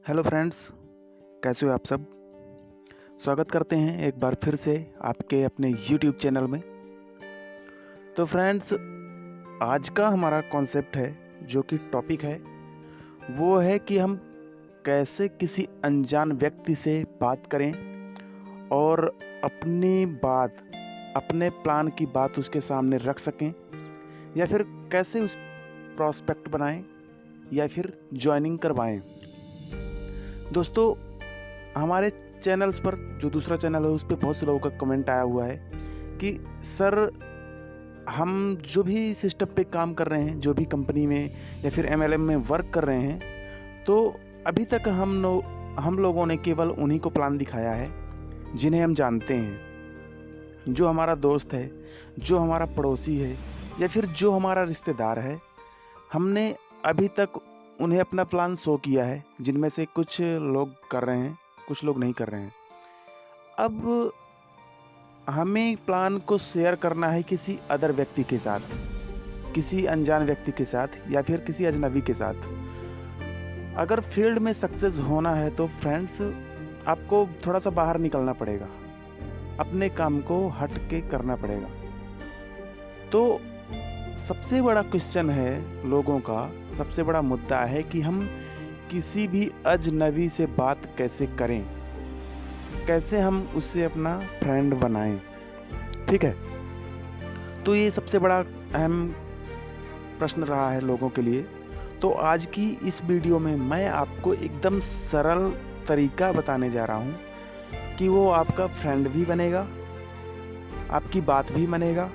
Hello friends, कैसे हो आप सब। स्वागत करते हैं एक बार फिर से आपके अपने यूट्यूब चैनल में। तो फ्रेंड्स, आज का हमारा कॉन्सेप्ट है, जो कि टॉपिक है, वो है कि हम कैसे किसी अनजान व्यक्ति से बात करें और अपनी बात, अपने प्लान की बात उसके सामने रख सकें, या फिर कैसे उस प्रॉस्पेक्ट बनाएं या फिर ज्वाइनिंग करवाएं। दोस्तों, हमारे चैनल्स पर, जो दूसरा चैनल है, उस पर बहुत से लोगों का कमेंट आया हुआ है कि सर, हम जो भी सिस्टम पे काम कर रहे हैं, जो भी कंपनी में या फिर MLM में वर्क कर रहे हैं, तो अभी तक हम लोगों ने केवल उन्हीं को प्लान दिखाया है जिन्हें हम जानते हैं, जो हमारा दोस्त है, जो हमारा पड़ोसी है, या फिर जो हमारा रिश्तेदार है। हमने अभी तक उन्हें अपना प्लान शो किया है, जिनमें से कुछ लोग कर रहे हैं, कुछ लोग नहीं कर रहे हैं। अब हमें प्लान को शेयर करना है किसी अदर व्यक्ति के साथ, किसी अनजान व्यक्ति के साथ, या फिर किसी अजनबी के साथ। अगर फील्ड में सक्सेस होना है तो फ्रेंड्स, आपको थोड़ा सा बाहर निकलना पड़ेगा, अपने काम को हट के करना पड़ेगा। तो सबसे बड़ा क्वेश्चन है लोगों का, सबसे बड़ा मुद्दा है कि हम किसी भी अजनबी से बात कैसे करें, कैसे हम उससे अपना फ्रेंड बनाएं। ठीक है, तो ये सबसे बड़ा अहम प्रश्न रहा है लोगों के लिए। तो आज की इस वीडियो में मैं आपको एकदम सरल तरीका बताने जा रहा हूँ कि वो आपका फ्रेंड भी बनेगा, आपकी बात भी मानेगा,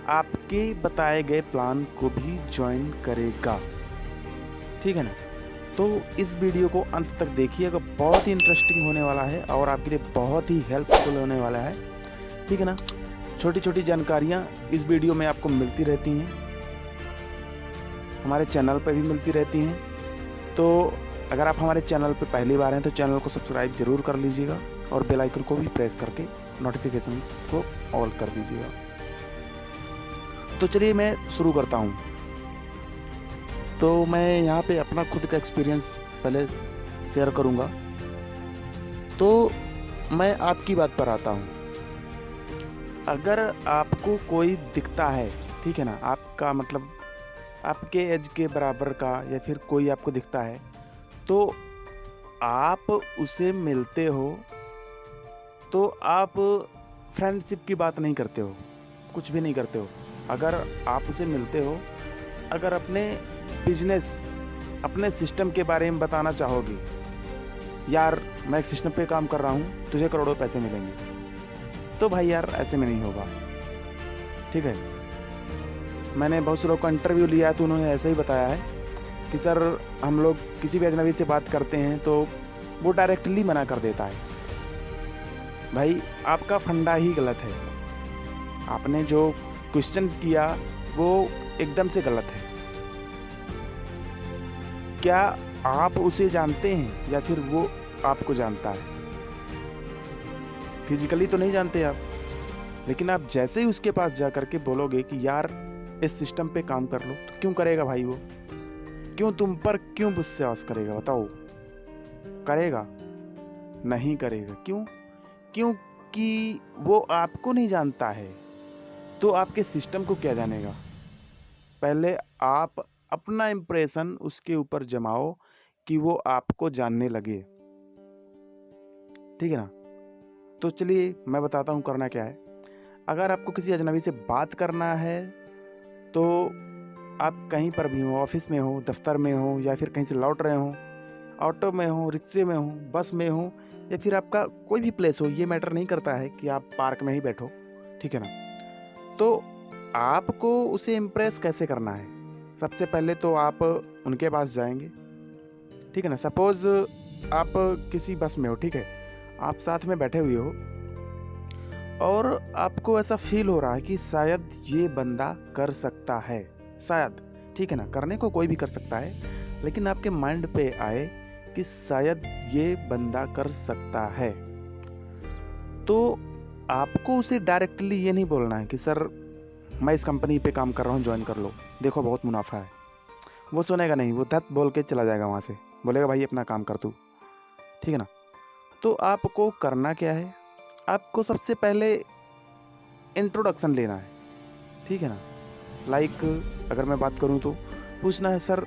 आपके बताए गए प्लान को भी ज्वाइन करेगा। ठीक है ना। तो इस वीडियो को अंत तक देखिएगा, बहुत ही इंटरेस्टिंग होने वाला है और आपके लिए बहुत ही हेल्पफुल होने वाला है। ठीक है ना। छोटी छोटी जानकारियाँ इस वीडियो में आपको मिलती रहती हैं, हमारे चैनल पर भी मिलती रहती हैं। तो अगर आप हमारे चैनल पर पहली बार हैं तो चैनल को सब्सक्राइब ज़रूर कर लीजिएगा और बेल आइकन को भी प्रेस करके नोटिफिकेशन को ऑल कर दीजिएगा। तो चलिए मैं शुरू करता हूँ। तो मैं यहाँ पे अपना खुद का एक्सपीरियंस पहले शेयर करूँगा। तो मैं आपकी बात पर आता हूँ। अगर आपको कोई दिखता है, ठीक है ना, आपका मतलब आपके एज के बराबर का, या फिर कोई आपको दिखता है, तो आप उसे मिलते हो तो आप फ्रेंडशिप की बात नहीं करते हो, कुछ भी नहीं करते हो। अगर आप उसे मिलते हो, अगर अपने बिजनेस, अपने सिस्टम के बारे में बताना चाहोगे, यार मैं एक सिस्टम पे काम कर रहा हूँ, तुझे करोड़ों पैसे मिलेंगे, तो भाई यार ऐसे में नहीं होगा। ठीक है। मैंने बहुत से लोगों का इंटरव्यू लिया है तो उन्होंने ऐसे ही बताया है कि सर, हम लोग किसी भी अजनबी से बात करते हैं तो वो डायरेक्टली मना कर देता है। भाई, आपका फंडा ही गलत है। आपने जो क्वेश्चन किया वो एकदम से गलत है। क्या आप उसे जानते हैं या फिर वो आपको जानता है? फिजिकली तो नहीं जानते आप, लेकिन आप जैसे ही उसके पास जा करके बोलोगे कि यार इस सिस्टम पे काम कर लो, तो क्यों करेगा भाई? वो क्यों तुम पर क्यों विश्वास करेगा? बताओ, करेगा? नहीं करेगा। क्यों? क्योंकि वो आपको नहीं जानता है, तो आपके सिस्टम को क्या जानेगा? पहले आप अपना इम्प्रेशन उसके ऊपर जमाओ कि वो आपको जानने लगे। ठीक है ना। तो चलिए मैं बताता हूँ करना क्या है। अगर आपको किसी अजनबी से बात करना है तो आप कहीं पर भी हो, ऑफिस में हो, दफ्तर में हो, या फिर कहीं से लौट रहे हो, ऑटो में हो, रिक्शे में हो, बस में हो, या फिर आपका कोई भी प्लेस हो, ये मैटर नहीं करता है कि आप पार्क में ही बैठो। ठीक है ना। तो आपको उसे इम्प्रेस कैसे करना है? सबसे पहले तो आप उनके पास जाएंगे। ठीक है ना। सपोज आप किसी बस में हो, ठीक है, आप साथ में बैठे हुए हो और आपको ऐसा फील हो रहा है कि शायद ये बंदा कर सकता है, शायद। ठीक है ना। करने को कोई भी कर सकता है, लेकिन आपके माइंड पे आए कि शायद ये बंदा कर सकता है, तो आपको उसे डायरेक्टली ये नहीं बोलना है कि सर मैं इस कंपनी पे काम कर रहा हूँ, ज्वाइन कर लो, देखो बहुत मुनाफा है। वो सुनेगा नहीं, वो धत बोल के चला जाएगा वहाँ से। बोलेगा भाई अपना काम कर तू, ठीक है ना। तो आपको करना क्या है, आपको सबसे पहले इंट्रोडक्शन लेना है, ठीक है ना। लाइक अगर मैं बात करूँ तो पूछना है सर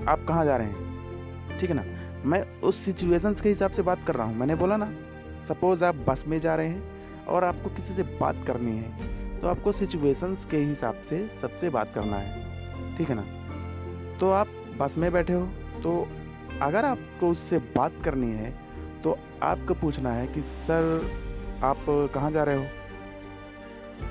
आप कहाँ जा रहे हैं, ठीक है ना। मैं उस सिचुएशंस के हिसाब से बात कर रहा हूँ। मैंने बोला ना, सपोज़ आप बस में जा रहे हैं और आपको किसी से बात करनी है, तो आपको सिचुएशंस के हिसाब से सबसे बात करना है, ठीक है ना। तो आप बस में बैठे हो, तो अगर आपको उससे बात करनी है तो आपको पूछना है कि सर आप कहाँ जा रहे हो,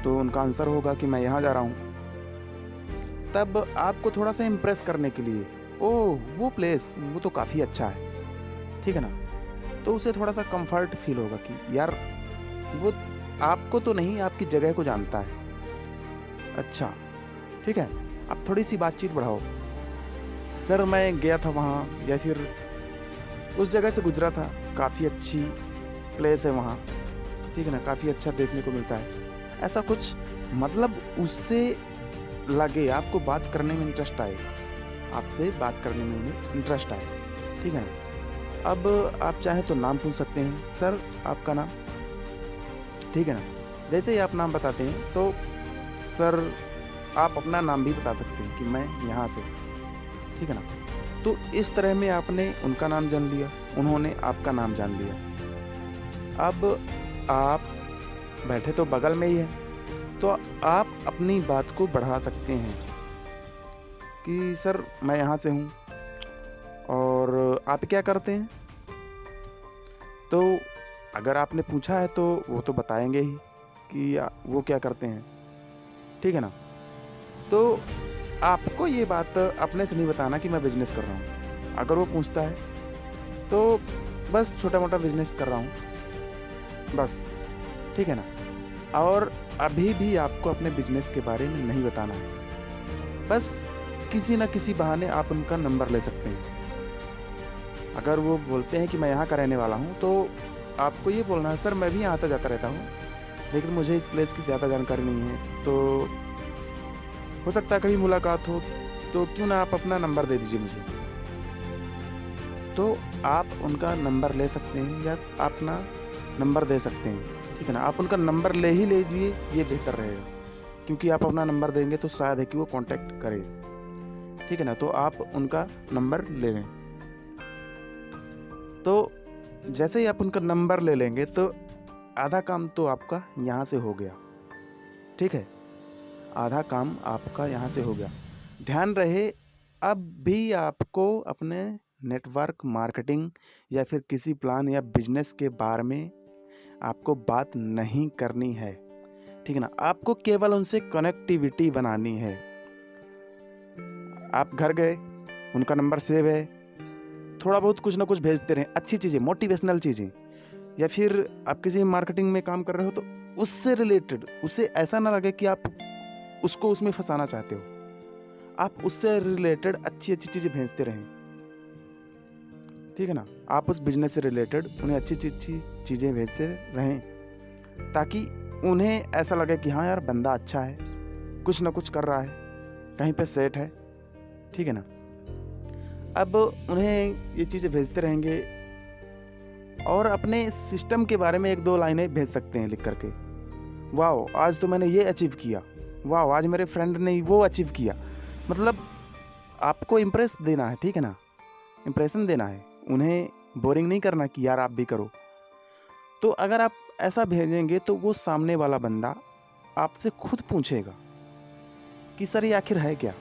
तो उनका आंसर होगा कि मैं यहाँ जा रहा हूँ। तब आपको थोड़ा सा इम्प्रेस करने के लिए, ओह वो प्लेस वो तो काफ़ी अच्छा है, ठीक है ना। तो उसे थोड़ा सा कंफर्ट फील होगा कि यार वो आपको तो नहीं, आपकी जगह को जानता है। अच्छा ठीक है, आप थोड़ी सी बातचीत बढ़ाओ, सर मैं गया था वहाँ, या फिर उस जगह से गुजरा था, काफ़ी अच्छी प्लेस है वहाँ, ठीक है ना, काफ़ी अच्छा देखने को मिलता है। ऐसा कुछ मतलब उससे लगे आपको बात करने में इंटरेस्ट आए, आपसे बात करने में उन्हें इंटरेस्ट आए, ठीक है ना। अब आप चाहें तो नाम पूछ सकते हैं, सर आपका नाम, ठीक है ना। जैसे ही आप नाम बताते हैं तो सर आप अपना नाम भी बता सकते हैं कि मैं यहाँ से, ठीक है ना। तो इस तरह में आपने उनका नाम जान लिया, उन्होंने आपका नाम जान लिया। अब आप बैठे तो बगल में ही है, तो आप अपनी बात को बढ़ा सकते हैं कि सर मैं यहाँ से हूँ और आप क्या करते हैं। तो अगर आपने पूछा है तो वो तो बताएंगे ही कि वो क्या करते हैं, ठीक है ना। तो आपको ये बात अपने से नहीं बताना कि मैं बिजनेस कर रहा हूँ। अगर वो पूछता है तो बस छोटा मोटा बिजनेस कर रहा हूँ बस, ठीक है ना। और अभी भी आपको अपने बिजनेस के बारे में नहीं बताना है, बस किसी न किसी बहाने आप उनका नंबर ले सकते हैं। अगर वो बोलते हैं कि मैं यहाँ का रहने वाला हूँ, तो आपको ये बोलना है सर मैं भी यहाँ आता जाता रहता हूँ, लेकिन मुझे इस प्लेस की ज़्यादा जानकारी नहीं है, तो हो सकता है कभी मुलाकात हो, तो क्यों ना आप अपना नंबर दे दीजिए मुझे। तो आप उनका नंबर ले सकते हैं या अपना नंबर दे सकते हैं, ठीक है ना। आप उनका नंबर ले ही लीजिए, ये बेहतर रहेगा, क्योंकि आप अपना नंबर देंगे तो शायद है कि वो कांटेक्ट करे, ठीक है ना। तो आप उनका नंबर ले लें। तो जैसे ही आप उनका नंबर ले लेंगे तो आधा काम तो आपका यहाँ से हो गया, ठीक है, आधा काम आपका यहाँ से हो गया। ध्यान रहे अब भी आपको अपने नेटवर्क मार्केटिंग या फिर किसी प्लान या बिजनेस के बारे में आपको बात नहीं करनी है, ठीक है ना। आपको केवल उनसे कनेक्टिविटी बनानी है। आप घर गए, उनका नंबर सेव है, थोड़ा बहुत कुछ ना कुछ भेजते रहें, अच्छी चीज़ें, मोटिवेशनल चीज़ें, या फिर आप किसी मार्केटिंग में काम कर रहे हो तो उससे रिलेटेड, उसे ऐसा ना लगे कि आप उसको उसमें फंसाना चाहते हो, आप उससे रिलेटेड अच्छी अच्छी चीज़ें भेजते रहें, ठीक है ना। आप उस बिजनेस से रिलेटेड उन्हें अच्छी अच्छी चीज़ें भेजते रहें, ताकि उन्हें ऐसा लगे कि हाँ यार बंदा अच्छा है, कुछ ना कुछ कर रहा है, कहीं पे सेट है, ठीक है ना। अब उन्हें ये चीज़ें भेजते रहेंगे और अपने सिस्टम के बारे में 1-2 लाइनें भेज सकते हैं लिख करके, वाह आज तो मैंने ये अचीव किया, वाह आज मेरे फ्रेंड ने वो अचीव किया। मतलब आपको इम्प्रेस देना है, ठीक है ना, इम्प्रेशन देना है, उन्हें बोरिंग नहीं करना कि यार आप भी करो। तो अगर आप ऐसा भेजेंगे तो वो सामने वाला बंदा आपसे खुद पूछेगा कि सर ये आखिर है क्या,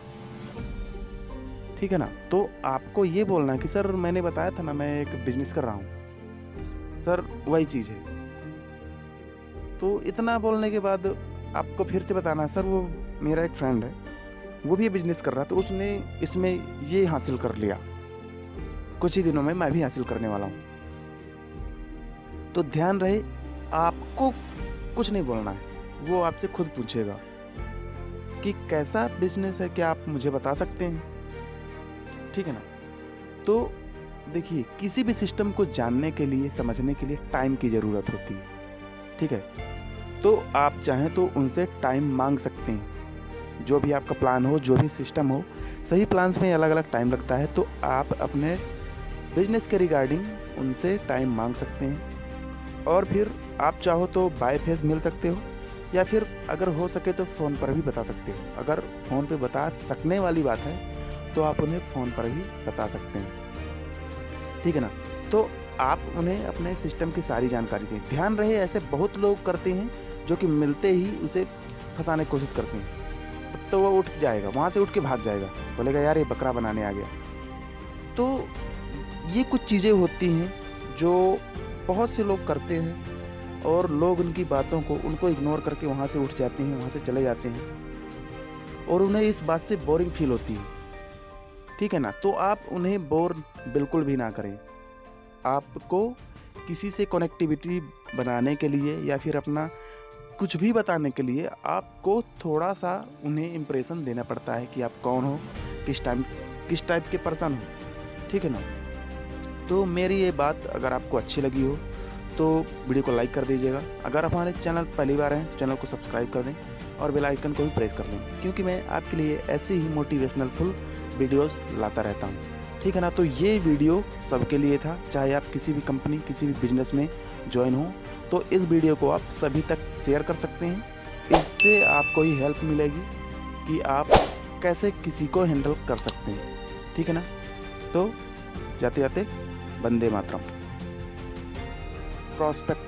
ठीक है ना। तो आपको ये बोलना है कि सर मैंने बताया था ना मैं एक बिजनेस कर रहा हूँ, सर वही चीज़ है। तो इतना बोलने के बाद आपको फिर से बताना है सर वो मेरा एक फ्रेंड है, वो भी बिजनेस कर रहा था, उसने इसमें ये हासिल कर लिया, कुछ ही दिनों में मैं भी हासिल करने वाला हूँ। तो ध्यान रहे आपको कुछ नहीं बोलना है, वो आपसे खुद पूछेगा कि कैसा बिजनेस है, क्या आप मुझे बता सकते हैं, ठीक है ना। तो देखिए किसी भी सिस्टम को जानने के लिए, समझने के लिए टाइम की ज़रूरत होती है, ठीक है। तो आप चाहें तो उनसे टाइम मांग सकते हैं, जो भी आपका प्लान हो, जो भी सिस्टम हो, सही प्लान्स में अलग अलग टाइम लगता है। तो आप अपने बिजनेस के रिगार्डिंग उनसे टाइम मांग सकते हैं। और फिर आप चाहो तो बाय फेस मिल सकते हो, या फिर अगर हो सके तो फ़ोन पर भी बता सकते हो। अगर फ़ोन पे बता सकने वाली बात है तो आप उन्हें फ़ोन पर भी बता सकते हैं, ठीक है ना। तो आप उन्हें अपने सिस्टम की सारी जानकारी दें। ध्यान रहे, ऐसे बहुत लोग करते हैं जो कि मिलते ही उसे फंसाने की कोशिश करते हैं। तब तो वो उठ जाएगा, वहाँ से उठ के भाग जाएगा, बोलेगा यार ये बकरा बनाने आ गया। तो ये कुछ चीज़ें होती हैं जो बहुत से लोग करते हैं, और लोग उनकी बातों को उनको इग्नोर करके वहाँ से उठ जाते हैं, वहाँ से चले जाते हैं, और उन्हें इस बात से बोरिंग फील होती है, ठीक है ना। तो आप उन्हें बोर बिल्कुल भी ना करें। आपको किसी से कनेक्टिविटी बनाने के लिए या फिर अपना कुछ भी बताने के लिए आपको थोड़ा सा उन्हें इम्प्रेशन देना पड़ता है कि आप कौन हो, किस टाइप के पर्सन हो, ठीक है ना। तो मेरी ये बात अगर आपको अच्छी लगी हो तो वीडियो को लाइक कर दीजिएगा। अगर आप हमारे चैनल पहली बार हैं तो चैनल को सब्सक्राइब कर दें और बेल आइकन को भी प्रेस कर दें, क्योंकि मैं आपके लिए ऐसे ही मोटिवेशनल फुल वीडियोस लाता रहता हूँ, ठीक है ना। तो ये वीडियो सबके लिए था, चाहे आप किसी भी कंपनी किसी भी बिजनेस में ज्वाइन हो तो इस वीडियो को आप सभी तक शेयर कर सकते हैं। इससे आपको ही हेल्प मिलेगी कि आप कैसे किसी को हैंडल कर सकते हैं, ठीक है ना। तो जाते जाते वंदे मातरम। प्रॉस्पेक्ट